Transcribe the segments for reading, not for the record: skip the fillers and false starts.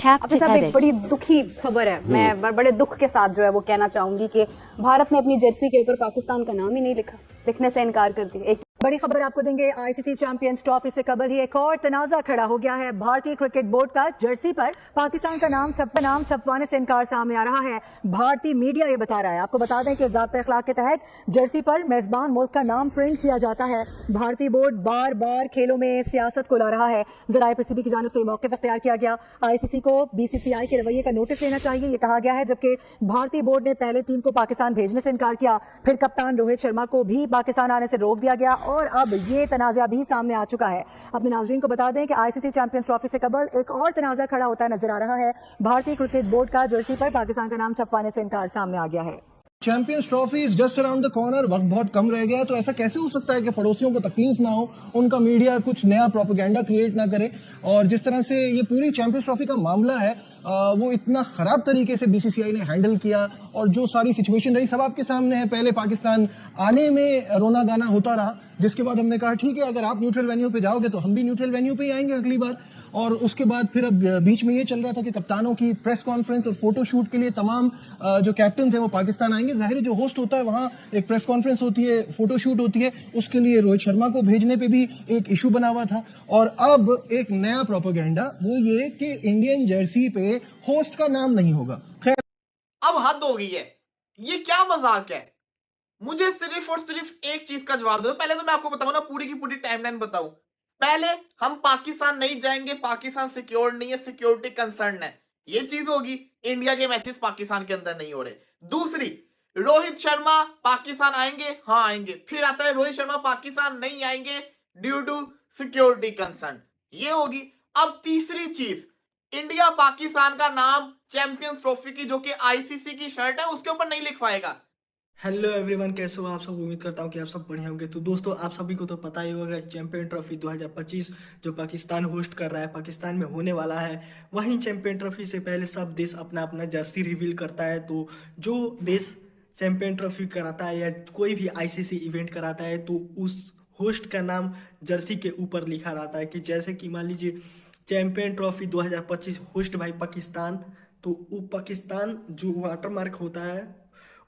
Tap आपके to साथ एक edit. बड़ी दुखी खबर है। मैं बड़े दुख के साथ जो है वो कहना चाहूंगी कि भारत ने अपनी जर्सी के ऊपर पाकिस्तान का नाम ही नहीं लिखा, लिखने से इनकार कर दिया। एक बड़ी खबर आपको देंगे। आईसीसी चैंपियंस ट्रॉफी से कबल ही एक और तनाजा खड़ा हो गया है। भारतीय क्रिकेट बोर्ड का जर्सी पर पाकिस्तान का नाम छपवाने से इनकार सामने आ रहा है। भारतीय मीडिया ये बता रहा है। आपको बता दें कि ज़ाब्ता अखलाक के तहत जर्सी पर मेजबान मुल्क का नाम प्रिंट किया जाता है। भारतीय बोर्ड बार बार खेलों में सियासत को ला रहा है। जराए पीसीबी की जानिब से मौक़िफ़ इख्तियार किया गया। आईसीसी को बीसीसीआई के रवैये का नोटिस लेना चाहिए, ये कहा गया है। जबकि भारतीय बोर्ड ने पहले टीम को पाकिस्तान भेजने से इनकार किया, फिर कप्तान रोहित शर्मा को भी पाकिस्तान आने से रोक दिया गया और अब ये तनाज़ा भी सामने आ चुका है। अपने नाज़रीन को बता दें कि आईसीसी चैंपियंस ट्रॉफी से कबल एक और तनाज़ा खड़ा होता नजर आ रहा है। भारतीय क्रिकेट बोर्ड का जर्सी पर पाकिस्तान का नाम छपवाने से इनकार सामने आ गया है। Champions trophy is just around the corner. वक्त बहुत कम रह गया है, तो ऐसा कैसे हो सकता है कि पड़ोसियों को तकलीफ ना हो, उनका मीडिया कुछ नया प्रोपेगेंडा क्रिएट ना करे। और जिस तरह से ये पूरी चैंपियंस ट्रॉफी का मामला है वो इतना खराब तरीके से बीसीसीआई ने हैंडल किया और जो सारी सिचुएशन रही सब आपके सामने है। पहले पाकिस्तान आने में रोना गाना होता रहा, जिसके बाद हमने कहा ठीक है, अगर आप न्यूट्रल वेन्यू पे जाओगे तो हम भी न्यूट्रल वेन्यू पे ही आएंगे अगली बार। और उसके बाद फिर अब बीच में ये चल रहा था कि कप्तानों की प्रेस कॉन्फ्रेंस और फोटो शूट के लिए तमाम जो कैप्टन हैं वो पाकिस्तान आएंगे। जाहिर है जो होस्ट होता है वहां एक प्रेस कॉन्फ्रेंस होती है, फोटो शूट होती है, उसके लिए रोहित शर्मा को भेजने पे भी एक इशू बना हुआ था। और अब एक नया प्रोपेगेंडा वो ये कि इंडियन जर्सी पे होस्ट का नाम नहीं होगा। खैर अब हद हो गई है, ये क्या मजाक है। मुझे सिर्फ और सिर्फ एक चीज का जवाब दो। पहले तो मैं आपको बताऊं ना, पूरी की पूरी टाइमलाइन बताऊं। पहले हम पाकिस्तान नहीं जाएंगे, पाकिस्तान सिक्योर नहीं है, सिक्योरिटी कंसर्न है, ये चीज होगी। इंडिया के मैचेस पाकिस्तान के अंदर नहीं हो रहे। दूसरी, रोहित शर्मा पाकिस्तान आएंगे, हाँ आएंगे। फिर आता है रोहित शर्मा पाकिस्तान नहीं आएंगे ड्यू टू सिक्योरिटी कंसर्न, ये होगी। अब तीसरी चीज, इंडिया पाकिस्तान का नाम चैंपियंस ट्रॉफी की जो कि आईसीसी की शर्ट है उसके ऊपर नहीं लिखवाएगा। हेलो एवरीवन, कैसे हो आप सब। उम्मीद करता हूँ कि आप सब बढ़िया होंगे। तो दोस्तों, आप सभी को तो पता ही होगा चैंपियन ट्रॉफी 2025 जो पाकिस्तान होस्ट कर रहा है, पाकिस्तान में होने वाला है। वहीं चैंपियन ट्रॉफी से पहले सब देश अपना अपना जर्सी रिवील करता है। तो जो देश चैंपियन ट्रॉफी कराता है या कोई भी आईसीसी इवेंट कराता है तो उस होस्ट का नाम जर्सी के ऊपर लिखा रहता है। कि जैसे कि मान लीजिए चैंपियन ट्रॉफी 2025 होस्ट भाई पाकिस्तान, तो वो पाकिस्तान जो वाटरमार्क होता है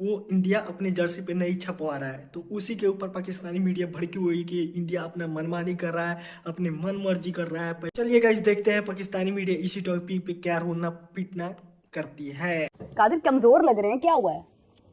वो इंडिया अपने जर्सी पे नहीं छपवा रहा है। तो उसी के ऊपर पाकिस्तानी मीडिया भड़की हुई कि इंडिया अपना मनमानी कर रहा है, अपनी मन मर्जी कर रहा है। चलिए गाइस, देखते हैं पाकिस्तानी मीडिया इसी टॉपिक पे क्या रोना पीटना करती है। कादिर कमजोर लग रहे हैं, क्या हुआ है?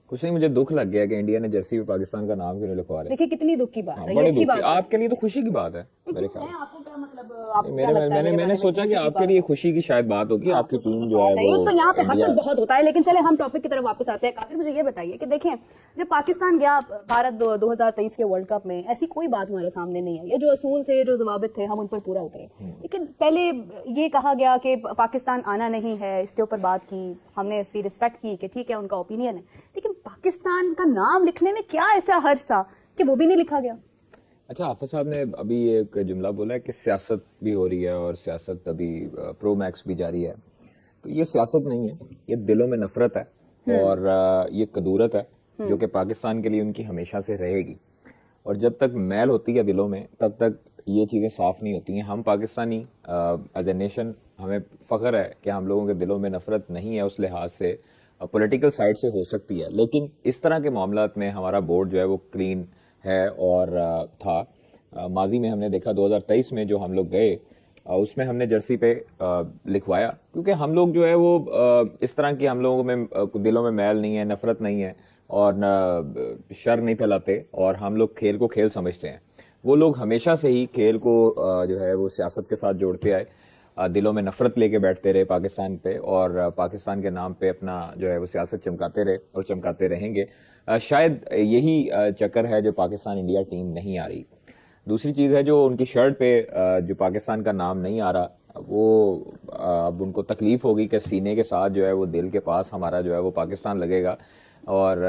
कुछ नहीं, मुझे दुख लग गया कि इंडिया ने जर्सी पे पाकिस्तान का नाम क्यों नहीं लिखवा रहे। देखिए कितनी दुख की बात है, ये बड़ी अच्छी दुख बात की। है। आपके लिए तो खुशी की बात है मेरे ख्याल। आपको क्या मतलब, आपको क्या लगता है? मैंने सोचा कि आपके लिए खुशी की शायद बात होगी। आपकी टीम जो है नहीं, वो तो यहाँ पे इंडिया- हसद बहुत होता है। लेकिन चले हम टॉपिक की तरफ वापस आते हैं। काफिर मुझे ये बताइए कि देखें, जब पाकिस्तान गया भारत 2023 के वर्ल्ड कप में, ऐसी कोई बात हमारे सामने नहीं है। ये जो असूल थे, जो जवाबित थे, हम उन पर पूरा उतरे। लेकिन पहले ये कहा गया कि पाकिस्तान आना नहीं है, इसके ऊपर बात की, हमने इसकी रिस्पेक्ट की कि ठीक है उनका ओपिनियन है। लेकिन पाकिस्तान का नाम लिखने में क्या ऐसा हर्ज था कि वो भी नहीं लिखा गया? अच्छा, आफत साहब ने अभी एक जुमला बोला है कि सियासत भी हो रही है और सियासत अभी प्रो मैक्स भी जारी है। तो ये सियासत नहीं है, ये दिलों में नफरत है और ये कदूरत है जो कि पाकिस्तान के लिए उनकी हमेशा से रहेगी। और जब तक मैल होती है दिलों में तब तक ये चीज़ें साफ नहीं होती हैं। हम पाकिस्तानी एज ए नेशन, हमें फ़ख्र है कि हम लोगों के दिलों में नफरत नहीं है। उस लिहाज से पॉलिटिकल साइड से हो सकती है, लेकिन इस तरह के मामलात में हमारा बोर्ड जो है वो क्लीन है और था। माजी में हमने देखा 2023 में जो हम लोग गए उसमें हमने जर्सी पे लिखवाया, क्योंकि हम लोग जो है वो इस तरह की, हम लोगों में दिलों में मैल नहीं है, नफरत नहीं है और न शर नहीं फैलाते और हम लोग खेल को खेल समझते हैं। वो लोग हमेशा से ही खेल को जो है वो सियासत के साथ जोड़ते आए, दिलों में नफरत लेके बैठते रहे पाकिस्तान पे और पाकिस्तान के नाम पे अपना जो है वो सियासत चमकाते रहे और चमकाते रहेंगे। शायद यही चक्कर है जो पाकिस्तान इंडिया टीम नहीं आ रही। दूसरी चीज़ है जो उनकी शर्ट पे जो पाकिस्तान का नाम नहीं आ रहा, वो अब उनको तकलीफ होगी कि सीने के साथ जो है वो दिल के पास हमारा जो है वो पाकिस्तान लगेगा। और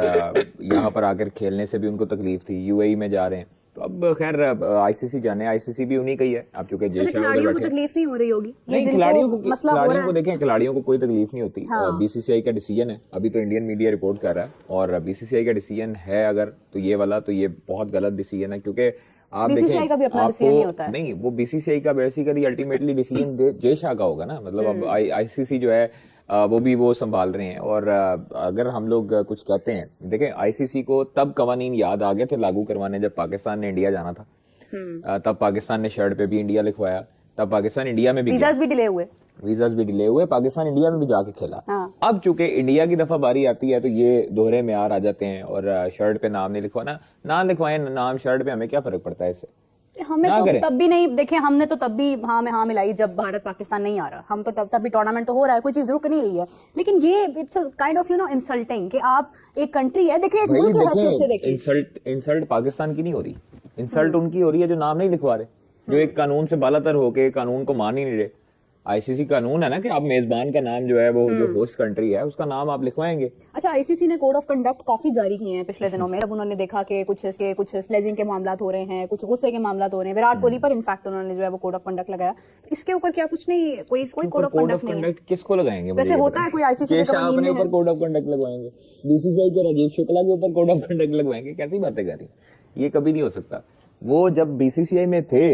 यहाँ पर आकर खेलने से भी उनको तकलीफ थी। यूएई में जा रहे हैं, तो अब खैर आईसीसी जाने, आईसीसी भी उन्हीं का ही है। आप चूंकि खिलाड़ियों को तकलीफ नहीं हो रही होगी? नहीं, खिलाड़ियों को देखें, खिलाड़ियों को कोई तकलीफ नहीं होती। बीसीसीआई का डिसीजन है, अभी तो इंडियन मीडिया रिपोर्ट कर रहा है और बीसीसीआई का डिसीजन है अगर तो ये वाला, तो ये बहुत गलत डिसीजन है। क्योंकि आप बीसीसीआई देखें, का भी अपना डिसीजन नहीं होता है। नहीं, वो बीसीसीआई का basically ultimately decision Jay Shah का होगा ना, मतलब अब आईसीसी जो है वो भी वो संभाल रहे हैं। और अगर हम लोग कुछ कहते हैं, देखें आईसीसी को तब कवानीन याद आ गए थे लागू करवाने जब पाकिस्तान ने इंडिया जाना था। तब पाकिस्तान ने शर्ट पे भी इंडिया लिखवाया, तब पाकिस्तान इंडिया में भी गया। वीजाज भी डिले हुए। वीजाज भी डिले हुए, पाकिस्तान इंडिया में भी जाके खेला। हाँ। अब चूंकि इंडिया की दफा बारी आती है तो ये दोहरे म्यार आ जाते हैं और शर्ट पे नाम नहीं लिखवाना, ना लिखवाएं नाम शर्ट पे, हमें क्या फर्क पड़ता है इससे। हमें ना तो करें। तब भी नहीं, देखिए हमने तो तब भी हाँ में हाँ मिलाई जब भारत पाकिस्तान नहीं आ रहा। हम तो तब भी टूर्नामेंट तो हो रहा है, कोई चीज रुक नहीं रही है। लेकिन ये इट्स काइंड ऑफ इंसल्टिंग कि आप एक कंट्री है, देखिए एक भाई मुल्क की हैसियत से देखें, देखिए। इंसल्ट पाकिस्तान की नहीं हो रही, इंसल्ट उनकी हो रही है जो नाम नहीं लिखवा रहे, जो एक कानून से बालातर होके कानून को मान ही नहीं रहे। आईसीसी कानून है ना कि आप मेजबान का नाम जो है वो जो होस्ट कंट्री है उसका नाम आप लिखवाएंगे। अच्छा, आईसीसी ने कोड ऑफ कंडक्ट काफी जारी किए हैं पिछले दिनों में, जब उन्होंने देखा कि कुछ स्लेजिंग के मामला हो रहे हैं, कुछ गुस्से के मामला हो रहे हैं, विराट कोहली पर इनफैक्ट उन्होंने जो है वो कोड ऑफ कंडक्ट लगाया। तो इसके ऊपर क्या कुछ नहीं, कोई कोड ऑफ कंडक्ट नहीं है? किसको लगाएंगे? वैसे होता है कोई आईसीसी के अपने कवानीन में ऊपर है? कोड ऑफ कंडक्ट लगवाएंगे? बीसीसीआई के राजीव शुक्ला के ऊपर कोड ऑफ कंडक्ट लगवाएंगे? कैसी बातें कर रही हैं, ये कभी नहीं हो सकता। वो जब बीसीसीआई में थे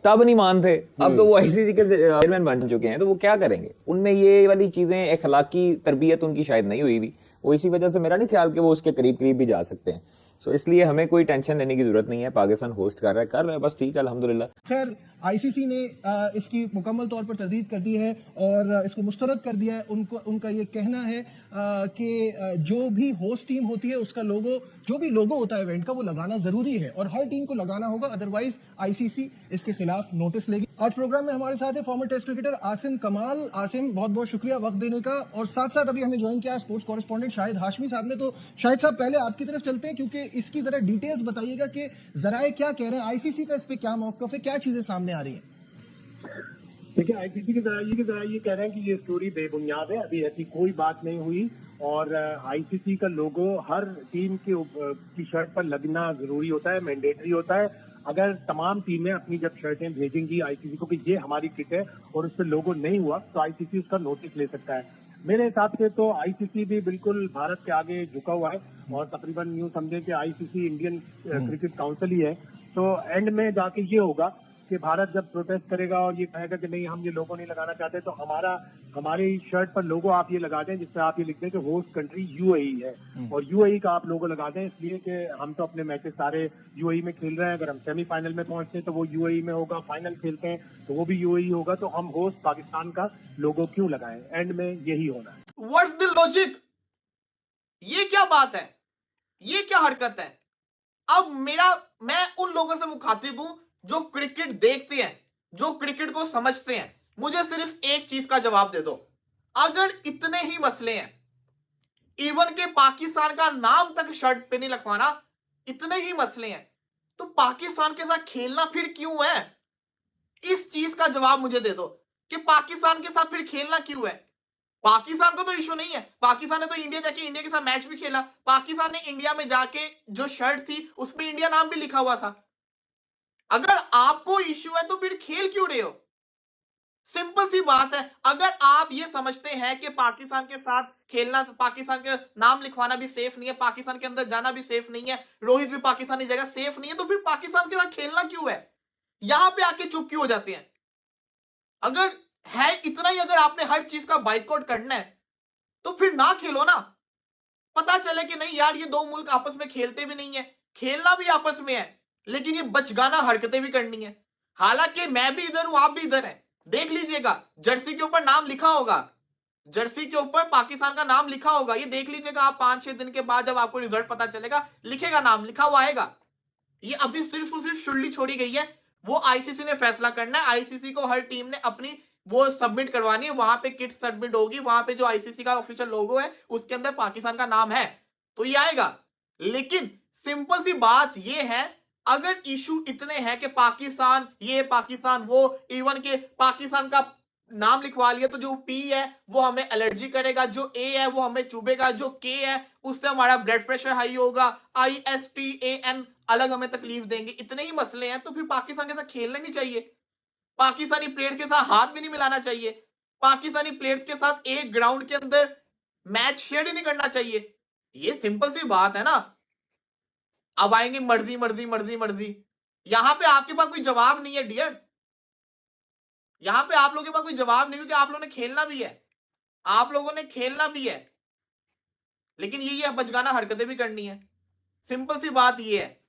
तब नहीं मानते, अब तो वो आईसीसी के चेयरमैन बन चुके हैं, तो वो क्या करेंगे? उनमें ये वाली चीजें, अखलाकी तरबियत उनकी शायद नहीं हुई थी, वो इसी वजह से मेरा नहीं ख्याल कि वो उसके करीब करीब भी जा सकते हैं। सो इसलिए हमें कोई टेंशन लेने की जरूरत नहीं है। पाकिस्तान होस्ट कर रहा है बस ठीक है, अल्हम्दुलिल्लाह। खैर आईसीसी ने इसकी मुकम्मल तौर पर तरदीद कर दी है और इसको मुस्तरद कर दिया है। उनका ये कहना है कि जो भी होस्ट टीम होती है उसका लोगो, जो भी लोगो होता है इवेंट का, वो लगाना जरूरी है और हर टीम को लगाना होगा, अदरवाइज आईसीसी इसके खिलाफ नोटिस लेगी। आज प्रोग्राम में हमारे साथ है फॉर्मर टेस्ट क्रिकेटर आसिम कमाल। आसिम, बहुत बहुत शुक्रिया वक्त देने का। और साथ साथ अभी हमें ज्वाइन किया स्पोर्ट्स कॉरेस्पॉन्डेंट शाहिद हाशमी साहब ने। तो शाहिद साहब, पहले आपकी तरफ चलते हैं क्योंकि इसकी जरा डिटेल्स बताइएगा कि जराए क्या कह रहे हैं, आईसीसी का इस पे क्या मौकफ है, क्या चीजें सामने आ रही हैं? देखिए, आईसीसी के जरा ये कह रहे हैं कि ये स्टोरी बेबुनियाद है, अभी ऐसी कोई बात नहीं हुई और आईसीसी का लोगो हर टीम की शर्ट पर लगना जरूरी होता है, मैंडेटरी होता है। अगर तमाम टीमें अपनी जब शर्टें भेजेंगी आईसीसी को कि ये हमारी किट है और उस पर लोगो नहीं हुआ तो आईसीसी उसका नोटिस ले सकता है। मेरे हिसाब से तो आईसीसी भी बिल्कुल भारत के आगे झुका हुआ है और तकरीबन यूं समझे कि आईसीसी इंडियन क्रिकेट काउंसिल ही है। तो एंड में जाके ये होगा कि भारत जब प्रोटेस्ट करेगा और ये कहेगा कि नहीं हम ये लोगो नहीं लगाना चाहते, तो हमारी शर्ट पर लोगो आप ये लगा दें जिससे आप ये लिख दें कि होस्ट कंट्री यूएई है और यूएई का आप लोगो लगा दें, इसलिए कि हम तो अपने मैचेस सारे यूएई में खेल रहे हैं। अगर हम सेमीफाइनल में पहुंचते हैं तो वो यूएई में होगा, फाइनल खेलते हैं तो वो भी यूएई होगा, तो हम होस्ट पाकिस्तान का लोगो क्यों लगाएं? एंड में यही होना है। What's the logic? ये क्या बात है, ये क्या हरकत है? अब मैं उन लोगों से मुखातिब हूं जो क्रिकेट देखते हैं, जो क्रिकेट को समझते हैं। मुझे सिर्फ एक चीज का जवाब दे दो, अगर इतने ही मसले हैं, इवन के पाकिस्तान का नाम तक शर्ट पे नहीं लिखवाना, इतने ही मसले हैं, तो पाकिस्तान के साथ खेलना फिर क्यों है? इस चीज का जवाब मुझे दे दो कि पाकिस्तान के साथ फिर खेलना क्यों है? पाकिस्तान को तो इशू नहीं है, पाकिस्तान ने तो इंडिया जाके इंडिया के साथ मैच भी खेला। पाकिस्तान ने इंडिया में जाके जो शर्ट थी उसमें इंडिया नाम भी लिखा हुआ था। अगर आपको इशू है तो फिर खेल क्यों रहे हो? सिंपल सी बात है। अगर आप ये समझते हैं कि पाकिस्तान के साथ खेलना, पाकिस्तान के नाम लिखवाना भी सेफ नहीं है, पाकिस्तान के अंदर जाना भी सेफ नहीं है, रोहित भी पाकिस्तानी जगह सेफ नहीं है, तो फिर पाकिस्तान के साथ खेलना क्यों है? यहां पे आके चुप क्यों हो जाते हैं? अगर है इतना ही, अगर आपने हर चीज का बाइकआउट करना है तो फिर ना खेलो ना। पता चले कि नहीं यार, ये दो मुल्क आपस में खेलते भी नहीं है, खेलना भी आपस में है, लेकिन ये बचगाना हरकतें भी करनी है। हालांकि मैं भी इधर हूं, आप भी इधर हैं, देख लीजिएगा जर्सी के ऊपर नाम लिखा होगा, जर्सी के ऊपर पाकिस्तान का नाम लिखा होगा, ये देख लीजिएगा आप 5-6 दिन के बाद जब आपको रिजल्ट पता चलेगा, लिखेगा नाम, लिखा हुआ आएगा। ये अभी सिर्फ और सिर्फ शुल्ली छोड़ी गई है, वो आईसीसी ने फैसला करना है। आईसीसी को हर टीम ने अपनी वो सबमिट करवानी है, वहां पे किट सबमिट होगी, वहां पे जो आईसीसी का ऑफिशियल लोगो है उसके अंदर पाकिस्तान का नाम है तो ये आएगा। लेकिन सिंपल सी बात ये है, अगर इशू इतने हैं कि पाकिस्तान ये पाकिस्तान वो, इवन के पाकिस्तान का नाम लिखवा लिया तो जो पी है वो हमें एलर्जी करेगा, जो ए है वो हमें चुभेगा, जो के है उससे हमारा ब्लड प्रेशर हाई होगा, ISPAN अलग हमें तकलीफ देंगे, इतने ही मसले हैं, तो फिर पाकिस्तान के साथ खेलना नहीं चाहिए, पाकिस्तानी प्लेयर के साथ हाथ भी नहीं मिलाना चाहिए, पाकिस्तानी प्लेयर्स के साथ एक ग्राउंड के अंदर मैच शेयर ही नहीं करना चाहिए। ये सिंपल सी बात है ना। अब आएंगे मर्जी मर्जी मर्जी मर्जी, यहां पे आपके पास कोई जवाब नहीं है डियर, यहां पे आप लोगों के पास कोई जवाब नहीं, क्योंकि आप लोगों ने खेलना भी है, आप लोगों ने खेलना भी है, लेकिन ये बचगाना हरकतें भी करनी है। सिंपल सी बात ये है।